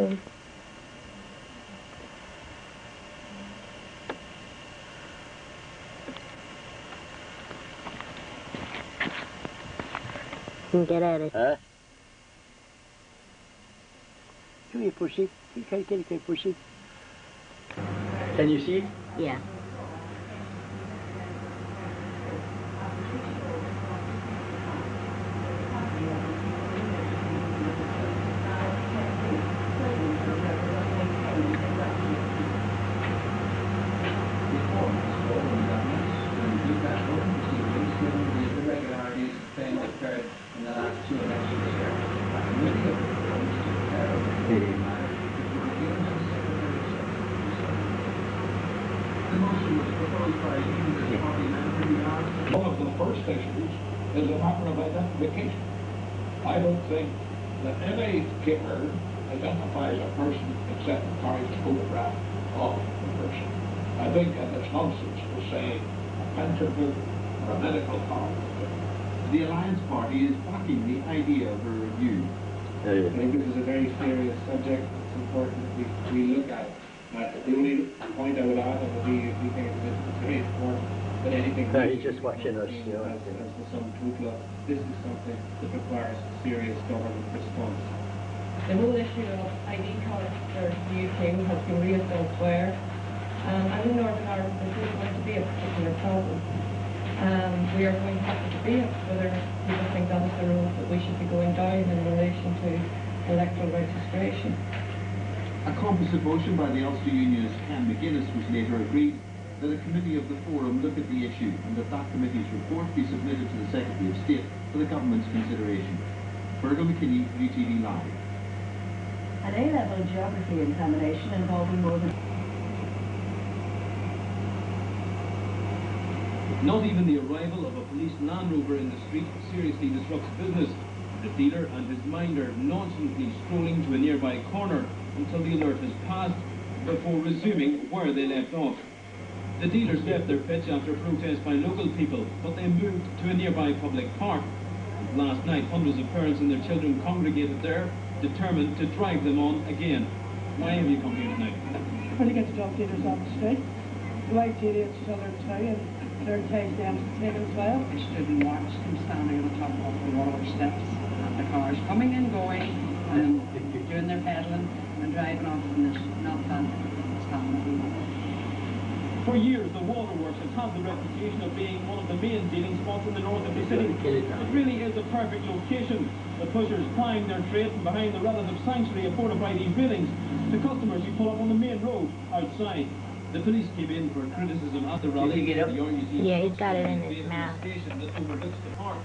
home. Get at it. Come here, pussy. Get it, pussy. Can you see? Yeah. One of the first issues is a matter of identification. I don't think that any killer identifies a person except carries a photograph of the person. I think that it's nonsense to say a pension book or a medical card. The Alliance Party is backing the idea of a review. I think this is a very serious subject. It's important that we look at it. The only point I would add would be we think it's very important that anything... He's just watching us, you know. As the sum total of this is something that requires serious government response. The whole issue of ID cards for the UK has been raised elsewhere. And in Northern Ireland this is going to be a particular problem. We are going to have to debate whether people think that is the road that we should be going down in relation to electoral registration. A composite motion by the Ulster Unionist Ken McGuinness was later agreed that a committee of the Forum look at the issue and that committee's report be submitted to the Secretary of State for the Government's consideration. Fergal McKinney, UTV Live. An A-level geography examination involving more than... Not even the arrival of a police Land Rover in the street seriously disrupts business. The dealer and his minder nonchalantly strolling to a nearby corner until the alert has passed, before resuming where they left off. The dealers left their pitch after protest by local people, but they moved to a nearby public park. Last night, hundreds of parents and their children congregated there, determined to drive them on again. Why have you come here tonight? When you get the dog dealers off the street, the white dealers still there too, and they're taking them to take it as well. I stood and watched them standing on the top of the water steps, and the cars coming and going, and doing their peddling and driving off, and it's not that it's happening. For years, the waterworks has had the reputation of being one of the main dealing spots in the north of the city. It really is a perfect location. The pushers plying their trade from behind the relative sanctuary afforded by these railings to customers who pull up on the main road outside. The police came in for criticism at the rally. Yeah, he's got it in his mouth. Station that overlooks the park.